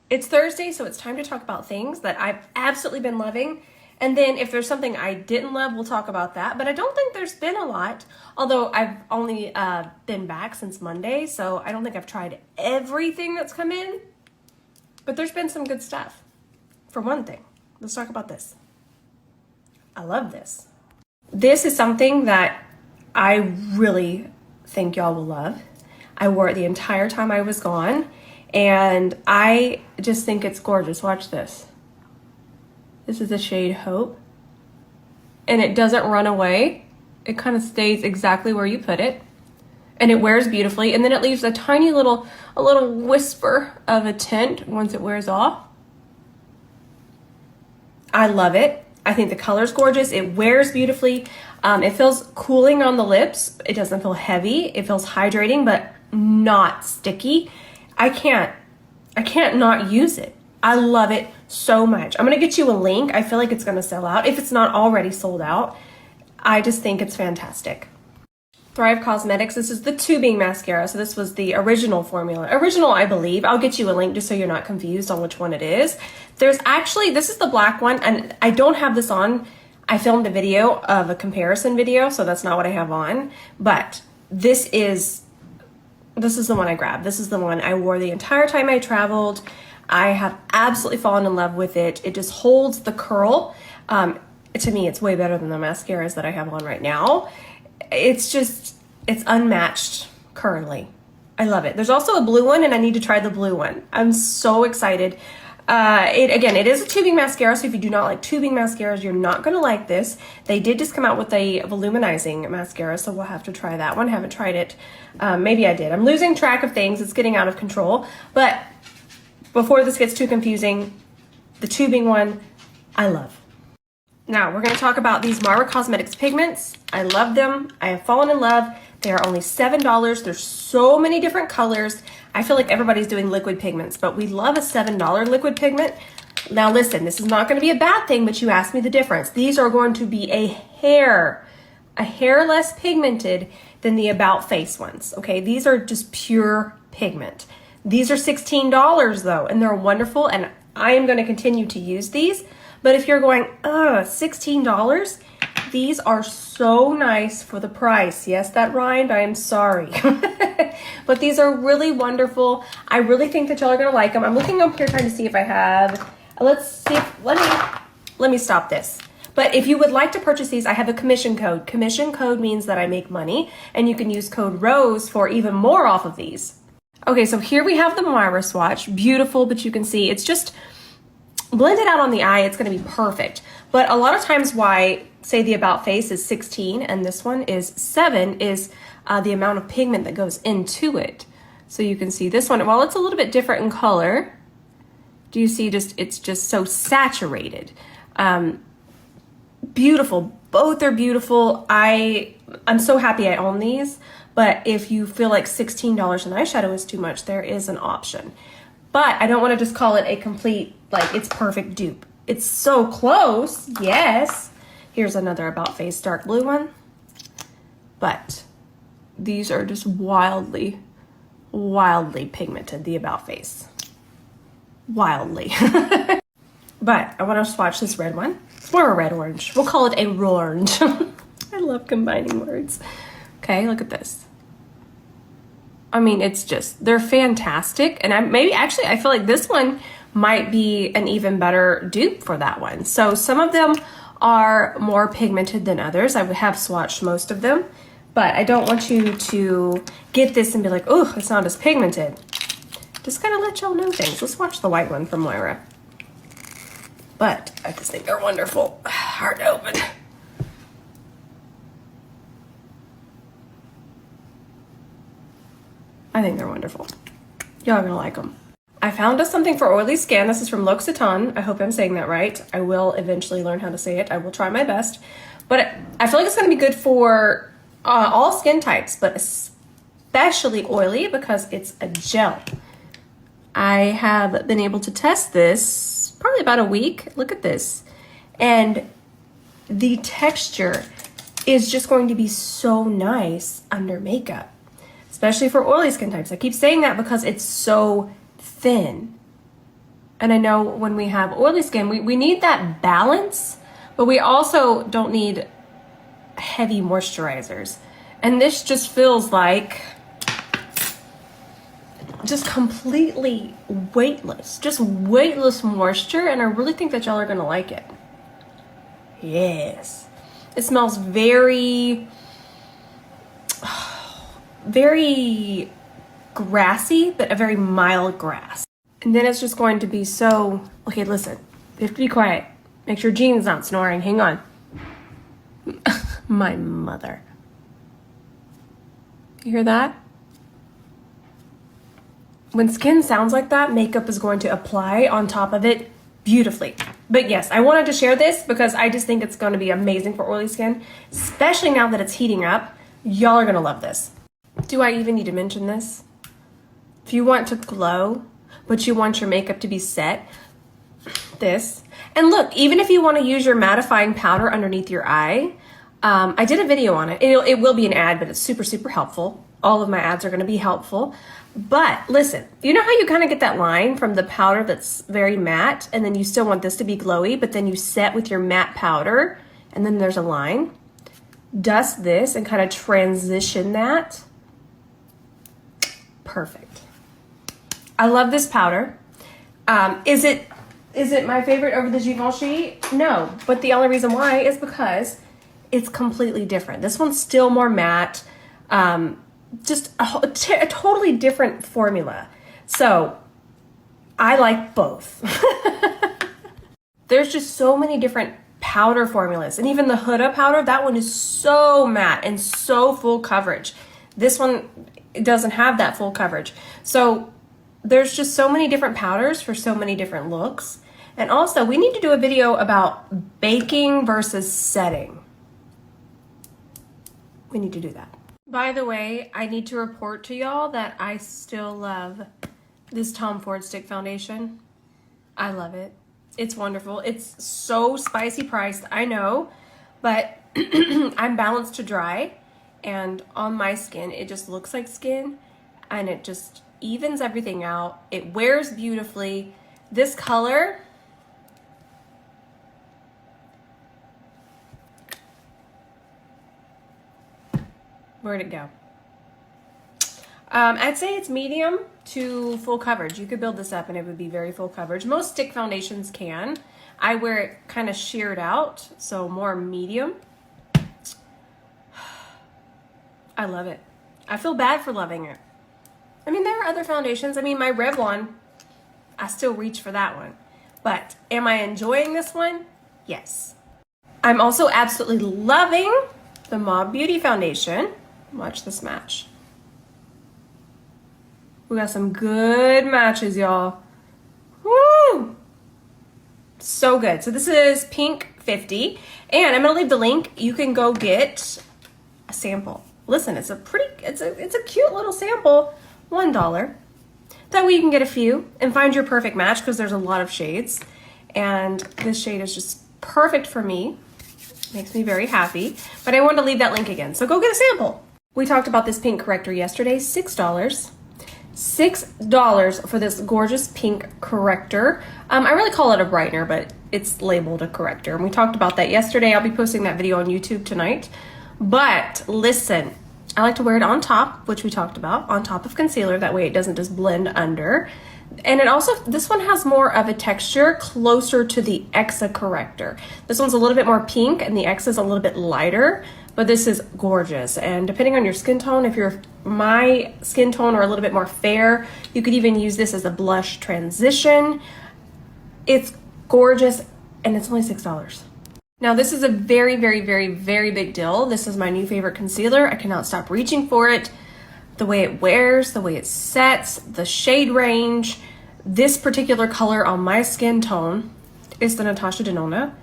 It's Thursday, so it's time to talk about things that I've absolutely been loving. And then if there's something I didn't love, we'll talk about that. But I don't think there's been a lot, although I've only been back since Monday, so I don't think I've tried everything that's come in. But there's been some good stuff. For one thing, let's talk about this. I love this. This is something that I really think y'all will love. I wore it the entire time I was gone. And I just think it's gorgeous. Watch this. This is the shade Hope. And it doesn't run away. It kind of stays exactly where you put it. And it wears beautifully. And then it leaves a tiny little whisper of a tint once it wears off. I love it. I think the color's gorgeous. It wears beautifully. It feels cooling on the lips. It doesn't feel heavy. It feels hydrating, but not sticky. I can't not use it. I love it so much. I'm gonna get you a link. I feel like it's gonna sell out if it's not already sold out. I just think it's fantastic. Thrive Cosmetics, this is the tubing mascara. So this was the original formula. Original, I believe. I'll get you a link just so you're not confused on which one it is. There's actually, this is the black one, and I don't have this on. I filmed a video of a comparison video, so that's not what I have on. But this is the one I grabbed. This is the one I wore the entire time I traveled. I have absolutely fallen in love with it. It just holds the curl. To me, it's way better than the mascaras that I have on right now. It's unmatched currently. I love it. There's also a blue one, and I need to try the blue one. I'm so excited. It is a tubing mascara, so if you do not like tubing mascaras, you're not going to like this. They did just come out with a volumizing mascara, so we'll have to try that one. Haven't tried it. Maybe I did. I'm losing track of things. It's getting out of control. But before this gets too confusing, the tubing one, I love. Now, we're going to talk about these Mara Cosmetics pigments. I love them. I have fallen in love. They are only $7. There's so many different colors. I feel like everybody's doing liquid pigments, but we love a $7 liquid pigment. Now listen, this is not going to be a bad thing, but you asked me the difference. These are going to be a hair less pigmented than the About Face ones, okay? These are just pure pigment. These are $16 though, and they're wonderful, and I am going to continue to use these. But if you're going, $16, these are so nice for the price. Yes, that rhymed. I am sorry. But these are really wonderful. I really think that y'all are going to like them. I'm looking up here trying to see if I have, let me stop this. But if you would like to purchase these, I have a commission code. Commission code means that I make money, and you can use code ROSE for even more off of these. Okay, so here we have the Moira swatch. Beautiful, but you can see it's just blended out on the eye. It's going to be perfect. But a lot of times why, say the About Face is 16 and this one is 7 is the amount of pigment that goes into it. So you can see this one, while it's a little bit different in color, do you see it's just so saturated. Beautiful. Both are beautiful. I'm so happy I own these, but if you feel like $16 in eyeshadow is too much, there is an option. But I don't want to just call it a complete, like, it's perfect dupe. It's so close, yes. Here's another About Face dark blue one. But these are just wildly, wildly pigmented, the About Face. Wildly. But I want to swatch this red one. It's more a red orange. We'll call it a orange. I love combining words. Okay, look at this. I mean, it's just, they're fantastic. And I feel like this one might be an even better dupe for that one. So some of them are more pigmented than others. I have swatched most of them, but I don't want you to get this and be like, oh, it's not as pigmented. Just kind of let y'all know things. Let's watch the white one from Moira. But I just think they're wonderful. Hard to open. I think they're wonderful. Y'all are gonna like them. I found us something for oily skin. This is from L'Occitane. I hope I'm saying that right. I will eventually learn how to say it. I will try my best. But I feel like it's gonna be good for all skin types, but especially oily because it's a gel. I have been able to test this probably about a week. Look at this. And the texture is just going to be so nice under makeup, especially for oily skin types. I keep saying that because it's so thin. And I know when we have oily skin, we need that balance, but we also don't need heavy moisturizers. And this just feels like just completely weightless, just weightless moisture. And I really think that y'all are gonna like it. Yes. It smells very, very grassy, but a very mild grass. And then it's just going to be so, okay, listen, you have to be quiet. Make sure Jean's not snoring. Hang on. My mother. You hear that? When skin sounds like that, makeup is going to apply on top of it beautifully. But yes, I wanted to share this because I just think it's going to be amazing for oily skin, especially now that it's heating up. Y'all are going to love this. Do I even need to mention this? If you want to glow, but you want your makeup to be set, this. And look, even if you want to use your mattifying powder underneath your eye, I did a video on it. It will be an ad, but it's super, super helpful. All of my ads are going to be helpful. But listen, you know how you kind of get that line from the powder that's very matte, and then you still want this to be glowy, but then you set with your matte powder, and then there's a line? Dust this and kind of transition that. Perfect. I love this powder. Is it my favorite over the Givenchy? No, but the only reason why is because it's completely different. This one's still more matte, just a totally different formula. So I like both. There's just so many different powder formulas, and even the Huda powder, that one is so matte and so full coverage. This one, it doesn't have that full coverage. So there's just so many different powders for so many different looks. And also, we need to do a video about baking versus setting. We need to do that. By the way, I need to report to y'all that I still love this Tom Ford Stick Foundation. I love it. It's wonderful. It's so spicy priced, I know, but I'm balanced to dry, and on my skin, it just looks like skin, and it just evens everything out. It wears beautifully. This color, where'd it go? I'd say it's medium to full coverage. You could build this up and it would be very full coverage. Most stick foundations can. I wear it kind of sheared out, so more medium. I love it. I feel bad for loving it. I mean, there are other foundations. I mean, my Revlon, I still reach for that one. But am I enjoying this one? Yes. I'm also absolutely loving the Mob Beauty Foundation. Watch this match. We got some good matches, y'all. Woo! So good. So this is Pink 50, and I'm gonna leave the link. You can go get a sample. Listen, it's a cute little sample, $1. That way you can get a few and find your perfect match, because there's a lot of shades, and this shade is just perfect for me. Makes me very happy. But I wanted to leave that link again, so go get a sample. We talked about this pink corrector yesterday, $6. $6 for this gorgeous pink corrector. I really call it a brightener, but it's labeled a corrector. And we talked about that yesterday. I'll be posting that video on YouTube tonight. But listen, I like to wear it on top, which we talked about, on top of concealer. That way it doesn't just blend under. And it also, this one has more of a texture closer to the Exa corrector. This one's a little bit more pink and the Exa is a little bit lighter, but this is gorgeous. And depending on your skin tone, if you're my skin tone or a little bit more fair, you could even use this as a blush transition. It's gorgeous, and it's only $6. Now this is a very, very, very, very big deal. This is my new favorite concealer. I cannot stop reaching for it. The way it wears, the way it sets, the shade range. This particular color on my skin tone is the Natasha Denona.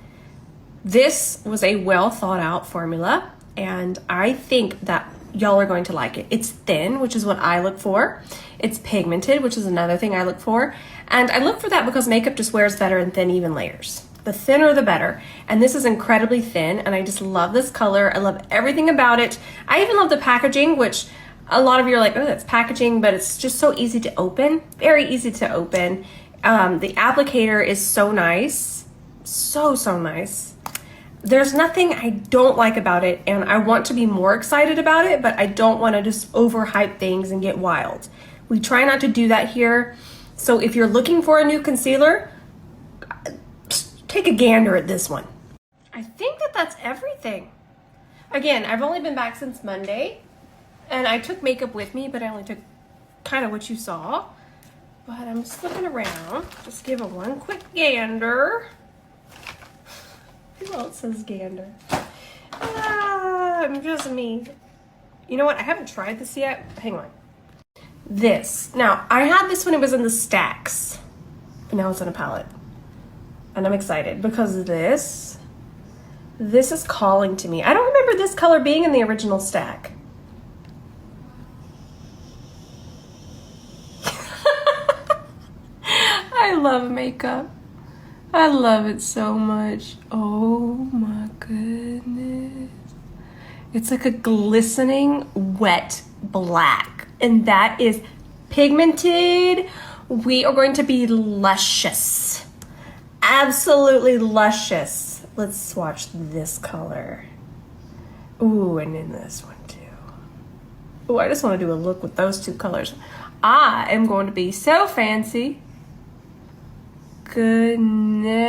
This was a well thought out formula, and I think that y'all are going to like it. It's thin, which is what I look for. It's pigmented, which is another thing I look for. And I look for that because makeup just wears better in thin, even layers. The thinner, the better. And this is incredibly thin, and I just love this color. I love everything about it. I even love the packaging, which a lot of you are like, oh, that's packaging, but it's just so easy to open. Very easy to open. The applicator is so nice. So nice. There's nothing I don't like about it, and I want to be more excited about it, but I don't want to just overhype things and get wild. We try not to do that here. So if you're looking for a new concealer, take a gander at this one. I think that's everything. Again, I've only been back since Monday, and I took makeup with me, but I only took kind of what you saw. But I'm just looking around, just give it one quick gander. Who else says gander? I'm just me. You know what? I haven't tried this yet. Hang on. This. Now, I had this when it was in the stacks, but now it's in a palette. And I'm excited because this is calling to me. I don't remember this color being in the original stack. I love makeup. I love it so much. Oh my goodness. It's like a glistening wet black, and that is pigmented. We are going to be luscious. Absolutely luscious. Let's swatch this color. Ooh, and then this one too. Ooh, I just want to do a look with those two colors. I am going to be so fancy. Goodness.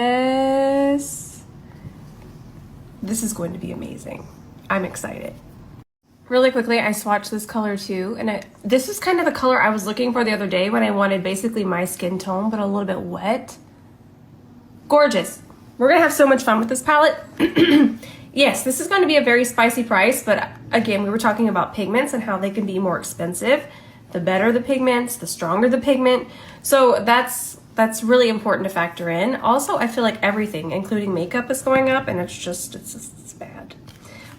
This is going to be amazing. I'm excited. Really quickly, I swatched this color too, and this is kind of the color I was looking for the other day when I wanted basically my skin tone, but a little bit wet. Gorgeous. We're gonna have so much fun with this palette. Yes, this is going to be a very spicy price, but again, we were talking about pigments and how they can be more expensive. The better the pigments, the stronger the pigment. So that's really important to factor in. Also, I feel like everything, including makeup, is going up, and it's bad.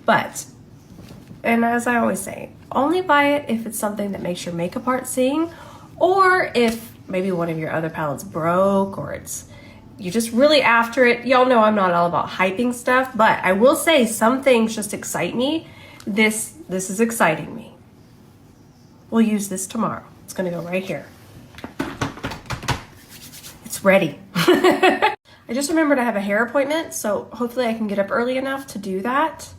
But, and as I always say, only buy it if it's something that makes your makeup art sing, or if maybe one of your other palettes broke, or you're just really after it. Y'all know I'm not all about hyping stuff, but I will say some things just excite me. This is exciting me. We'll use this tomorrow. It's gonna go right here. It's ready. I just remembered I have a hair appointment, so hopefully I can get up early enough to do that.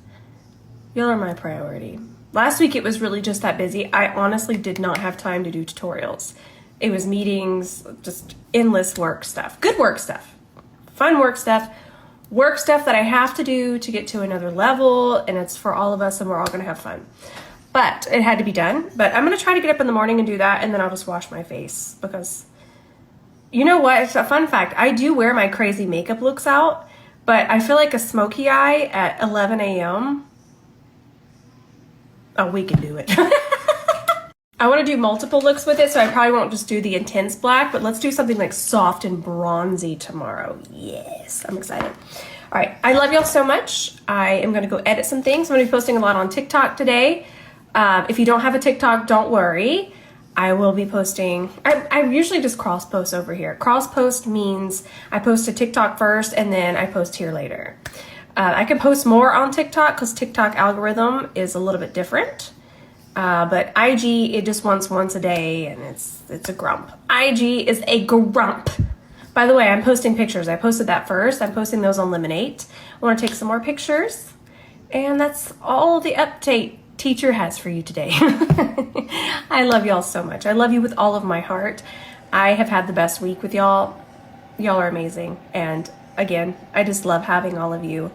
Y'all are my priority. Last week it was really just that busy. I honestly did not have time to do tutorials. It was meetings, just endless work stuff. Good work stuff, fun work stuff that I have to do to get to another level, and it's for all of us, and we're all gonna have fun. But it had to be done. But I'm gonna try to get up in the morning and do that, and then I'll just wash my face, because you know what? It's a fun fact. I do wear my crazy makeup looks out, but I feel like a smoky eye at 11 a.m. Oh, we can do it. I want to do multiple looks with it, so I probably won't just do the intense black, but let's do something like soft and bronzy tomorrow. Yes, I'm excited. All right, I love y'all so much. I am going to go edit some things. I'm going to be posting a lot on TikTok today. If you don't have a TikTok, don't worry. I will be posting, I usually just cross post over here. Cross post means I post to TikTok first and then I post here later. I can post more on TikTok because TikTok algorithm is a little bit different. But IG, it just wants once a day, and it's a grump. IG is a grump. By the way, I'm posting pictures. I posted that first. I'm posting those on Lemonade. I want to take some more pictures. And that's all the update teacher has for you today. I love y'all so much. I love you with all of my heart. I have had the best week with y'all. Y'all are amazing. And again, I just love having all of you.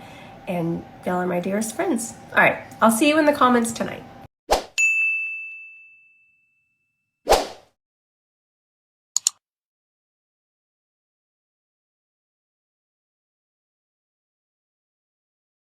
And y'all are my dearest friends. All right, I'll see you in the comments tonight.